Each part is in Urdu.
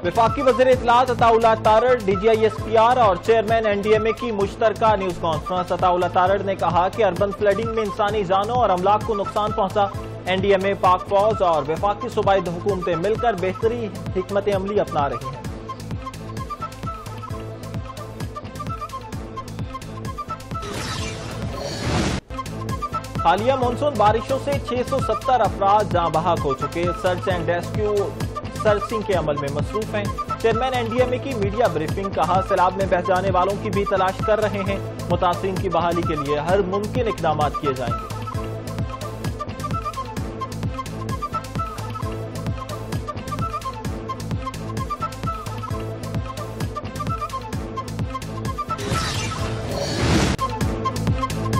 وفاقی وزیر اطلاعات عطا اللہ تارڑ DGI-SPR اور چیئرمین NDMA کی مشترکہ نیوز کانفرنس۔ عطا اللہ تارڑ نے کہا کہ اربن فلڈنگ میں انسانی جانوں اور املاک کو نقصان پہنچا۔ NDMA، پاک فوج اور وفاقی صوبائی حکومتیں مل کر بہتری حکمت عملی اپنا رہی ہیں۔ حالیہ مانسون بارشوں سے 670 افراد جاں بحق ہو چکے۔ سرچ اینڈ ریسکیو سرچنگ کے عمل میں مصروف ہیں۔ چیئرمین NDMA کی میڈیا بریفنگ، کہا سیلاب میں بہہ جانے والوں کی بھی تلاش کر رہے ہیں۔ متاثرین کی بحالی کے لیے ہر ممکن اقدامات کیے جائیں گے۔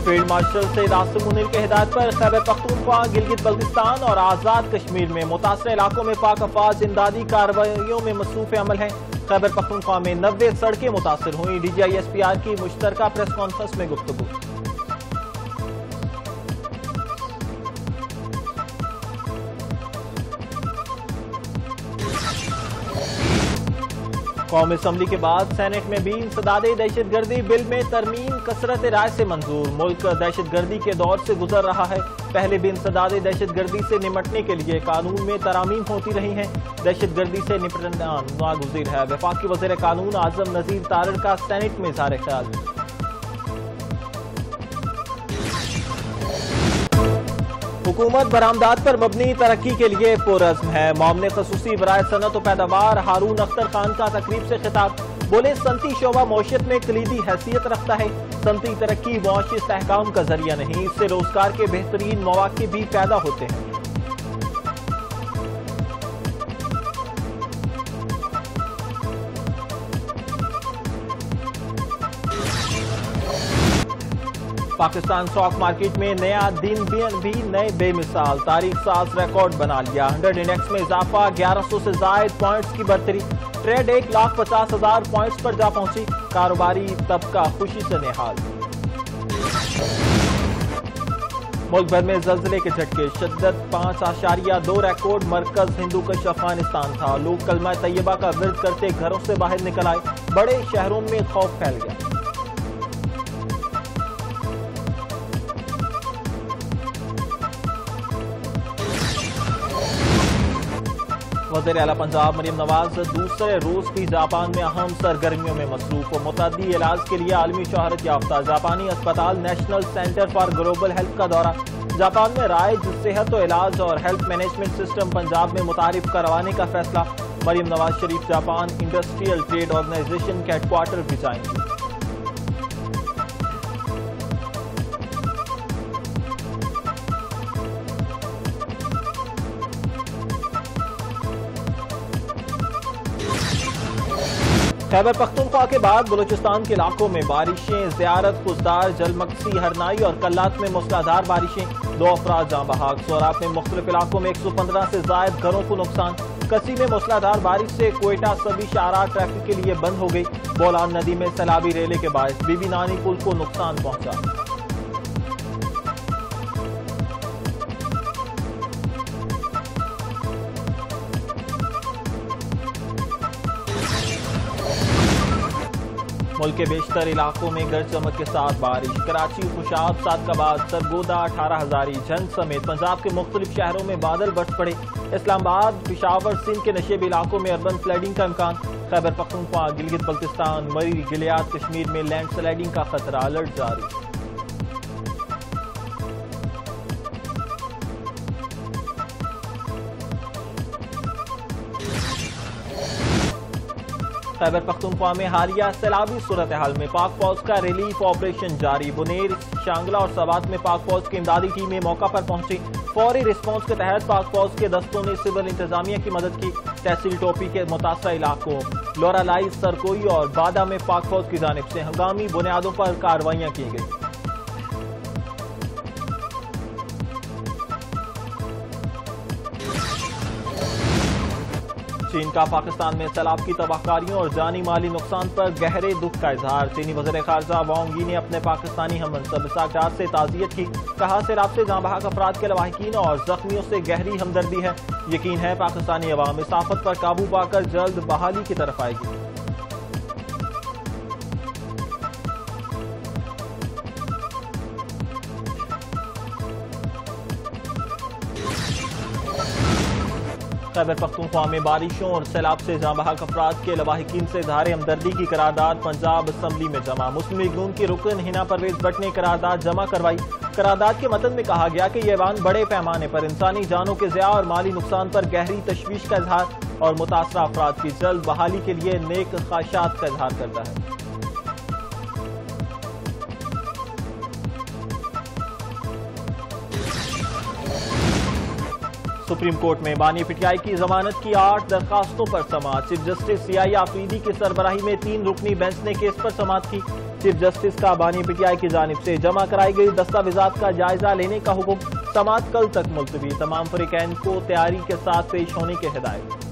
فیلڈ مارشل سید عاصم منیر کے ہدایت پر خیبر پختونخوا، گلگت بلتستان اور آزاد کشمیر میں متاثرہ علاقوں میں پاک افواج امدادی کارروائیوں میں مصروف عمل ہیں۔ خیبر پختونخوا میں 90 سڑکیں متاثر ہوئیں۔ DGI-SPR کی مشترکہ پریس کانفرنس میں گفتگو۔ قومی اسمبلی کے بعد سینٹ میں بھی انسداد دہشت گردی بل میں ترمیم کثرت رائے سے منظور۔ ملک دہشت گردی کے دور سے گزر رہا ہے۔ پہلے بھی انسداد دہشت گردی سے نمٹنے کے لیے قانون میں ترامیم ہوتی رہی ہیں۔ دہشت گردی سے نمٹنا ناگزیر ہے۔ وفاقی وزیر قانون اعظم نذیر تارڑ کا سینٹ میں اظہار خیال۔ حکومت برآمدات پر مبنی ترقی کے لیے پرعزم ہے۔ معاون خصوصی برائے صنعت و پیداوار ہارون اختر خان کا تقریب سے خطاب، بولے صنعتی شعبہ معیشت میں کلیدی حیثیت رکھتا ہے۔ صنعتی ترقی معاشی استحکام کا ذریعہ نہیں، اس سے روزگار کے بہترین مواقع بھی پیدا ہوتے ہیں۔ پاکستان اسٹاک مارکیٹ میں نیا دن بھی نئے بے مثال تاریخ ساز ریکارڈ بنا لیا۔ 100 انڈیکس میں اضافہ، 1100 سے زائد پوائنٹس کی برتری۔ ٹریڈ 1,50,000 پوائنٹس پر جا پہنچی۔ کاروباری طبقہ خوشی سے نہال۔ ملک بھر میں زلزلے کے جھٹکے، شدت 5.2 ریکارڈ۔ مرکز ہندوکش افغانستان تھا۔ لوگ کلمہ طیبہ کا ورد کرتے گھروں سے باہر نکل آئے۔ بڑے شہروں میں خوف پھیل گیا۔ وزیر اعلیٰ پنجاب مریم نواز دوسرے روز بھی جاپان میں اہم سرگرمیوں میں مصروف و متعدی علاج کے لیے عالمی شہرت یافتہ جاپانی اسپتال national centre for global health کا دورہ۔ جاپان میں رائج صحت و علاج اور ہیلتھ مینجمنٹ سسٹم پنجاب میں متعارف کروانے کا فیصلہ۔ Maryam Nawaz Sharif Japan industrial trade organization کے ہیڈ کوارٹر بھی جائیں گے۔ خیبر پختونخوا کے بعد بلوچستان کے علاقوں میں بارشیں، زیارت خزدار، جلمکسی، ہرنائی اور کلات میں موسلادھار بارشیں، 2 افراد جاں بحق۔ سوراب میں مختلف علاقوں میں 115 سے زائد گھروں کو نقصان۔ کسی میں موسلادھار بارش سے کوئٹہ سبھی شاہراہ ٹریفک کے لیے بند ہو گئی۔ بولان ندی میں سیلابی ریلے کے باعث بی بی نانی پل کو نقصان پہنچا۔ ملک کے بیشتر علاقوں میں گرج چمک کے ساتھ بارش۔ کراچی، خوشاب، صادقآباد، سرگودا، 18 ہزاری، جھنگ سمیت پنجاب کے مختلف شہروں میں بادل برس پڑے۔ اسلام آباد، پشاور، سندھ کے نشیبی علاقوں میں اربن فلڈنگ کا امکان۔ خیبر پختونخوا، گلگت بلتستان، مری، گلیات کشمیر میں لینڈ سلائڈنگ کا خطرہ، الرٹ جاری۔ خیبر پختونخوا میں حالیہ سیلابی صورتحال میں پاک فوج کا ریلیف آپریشن جاری۔ بنیر، شانگلہ اور سوات میں پاک فوج کی امدادی ٹیمیں موقع پر پہنچی۔ فوری رسپانس کے تحت پاک فوج کے دستوں نے سول انتظامیہ کی مدد کی۔ تحصیل ٹوپی کے متاثرہ علاقوں لورا لائی، سرکوئی اور بادہ میں پاک فوج کی جانب سے ہنگامی بنیادوں پر کارروائیاں کی گئیں۔ چین کا پاکستان میں سیلاب کی تباہکاریوں اور جانی مالی نقصان پر گہرے دکھ کا اظہار۔ چینی وزیر خارجہ وانگ یی نے اپنے پاکستانی ہم منصب اسحاق ڈار سے تعزیت کی۔ کہا سیلاب سے جاں بحق افراد کے لواحقین اور زخمیوں سے گہری ہمدردی ہے۔ یقین ہے پاکستانی عوام اس آفت پر قابو پا کر جلد بحالی کی طرف آئے گی۔ خیبر پختونخوا میں بارشوں اور سیلاب سے جاں بحق افراد کے لواحقین سے اظہار ہمدردی کی قرارداد پنجاب اسمبلی میں جمع۔ مسلم لیگ نون کی رکن ہنا پرویز بٹ نے قرارداد جمع کروائی۔ قرارداد کے متن میں کہا گیا کہ یہ ایوان بڑے پیمانے پر انسانی جانوں کے ضیاع اور مالی نقصان پر گہری تشویش کا اظہار اور متاثرہ افراد کی جلد بحالی کے لیے نیک خواہشات کا اظہار کرتا ہے۔ سپریم کورٹ میں بانی پی ٹی آئی کی ضمانت کی 8 درخواستوں پر سماعت۔ چیف جسٹس سی آئی آفریدی کی سربراہی میں 3 رکنی بینچ نے کیس پر سماعت کی۔ چیف جسٹس کا بانی پی ٹی آئی کی جانب سے جمع کرائی گئی دستاویزات کا جائزہ لینے کا حکم۔ سماعت کل تک ملتوی۔ تمام فریقین کو تیاری کے ساتھ پیش ہونے کی ہدایت۔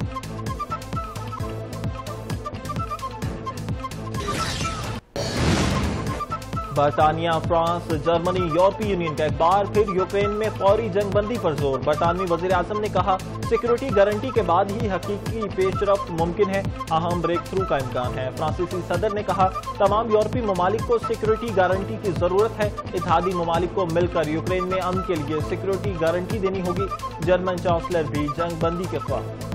برطانیہ، فرانس، جرمنی، یورپی یونین کا ایک بار پھر یوکرین میں فوری جنگ بندی پر زور۔ برطانوی وزیر اعظم نے کہا سیکورٹی گارنٹی کے بعد ہی حقیقی پیش رفت ممکن ہے، اہم بریک تھرو کا امکان ہے۔ فرانسیسی صدر نے کہا تمام یورپی ممالک کو سیکورٹی گارنٹی کی ضرورت ہے، اتحادی ممالک کو مل کر یوکرین میں امن کے لیے سیکورٹی گارنٹی دینی ہوگی۔ جرمن چانسلر بھی جنگ بندی کے خواہاں۔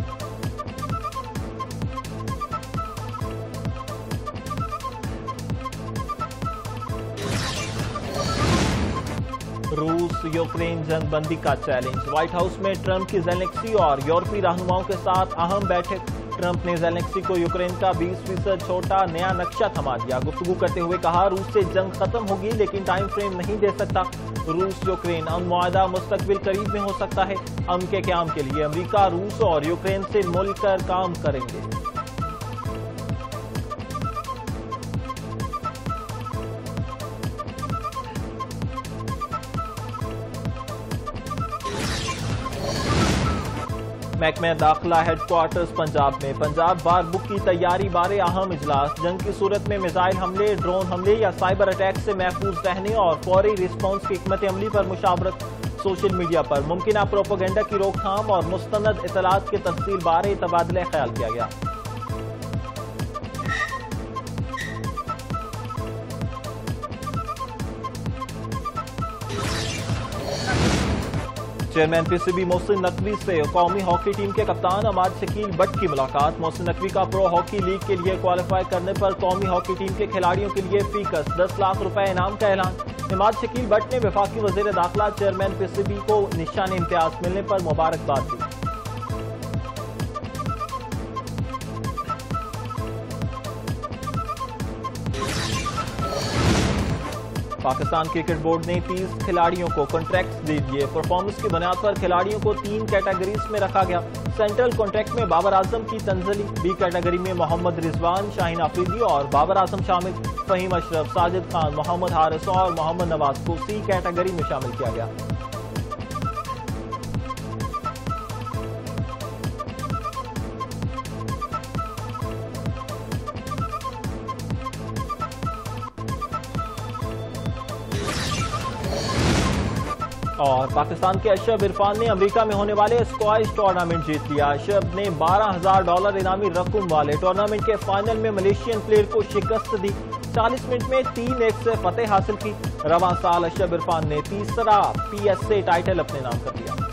روس یوکرین جنگ بندی کا چیلنج۔ وائٹ ہاؤس میں ٹرمپ کی زیلنسکی اور یورپی رہنماؤں کے ساتھ اہم بیٹھک۔ ٹرمپ نے زیلنسکی کو یوکرین کا 20% چھوٹا نیا نقشہ تھما دیا۔ گفتگو کرتے ہوئے کہا روس سے جنگ ختم ہوگی لیکن ٹائم فریم نہیں دے سکتا۔ روس یوکرین امن معاہدہ مستقبل قریب میں ہو سکتا ہے۔ امن کے قیام کے لیے امریکہ روس اور یوکرین سے مل کر کام کریں گے۔ محکمہ داخلہ ہیڈ کوارٹرز پنجاب میں پنجاب بار بک کی تیاری بارے اہم اجلاس۔ جنگ کی صورت میں میزائل حملے، ڈرون حملے یا سائبر اٹیک سے محفوظ رہنے اور فوری رسپانس کی حکمت عملی پر مشاورت۔ سوشل میڈیا پر ممکنہ پروپیگنڈا کی روک تھام اور مستند اطلاعات کی تفصیل بارے تبادلہ خیال کیا گیا۔ Chairman P C B Mohsin Naqvi سے قومی ہاکی ٹیم کے کپتان عماد شکیل بٹ کی ملاقات۔ محسن نقوی کا پرو ہاکی لیگ کے لیے کوالیفائی کرنے پر قومی ہاکی ٹیم کے کھلاڑیوں کے لیے فی کس 10 لاکھ روپے انعام کا اعلان۔ عماد شکیل بٹ نے وفاقی وزیر داخلہ چیئرمین پی سی بی کو نشان امتیاز ملنے پر مبارکباد دی۔ پاکستان کرکٹ بورڈ نے 30 کھلاڑیوں کو کانٹریکٹس دے دیے۔ پرفارمنس کی بنیاد پر کھلاڑیوں کو 3 کیٹیگریز میں رکھا گیا۔ سینٹرل کانٹریکٹ میں بابر اعظم کی تنزلی، بی کیٹیگری میں محمد رضوان، شاہین آفریدی اور بابر اعظم شامل۔ فہیم اشرف، ساجد خان، محمد حارث اور محمد نواز کو سی کیٹیگری میں شامل کیا گیا۔ اور پاکستان کے اشرف عرفان نے امریکہ میں ہونے والے اسکواش ٹورنامنٹ جیت لیا۔ اشرف نے $12,000 انعامی رقم والے ٹورنامنٹ کے فائنل میں ملیشین پلیئر کو شکست دی۔ 40 منٹ میں 3-1 سے فتح حاصل کی۔ رواں سال اشرف عرفان نے تیسرا PSA ٹائٹل اپنے نام کر لیا۔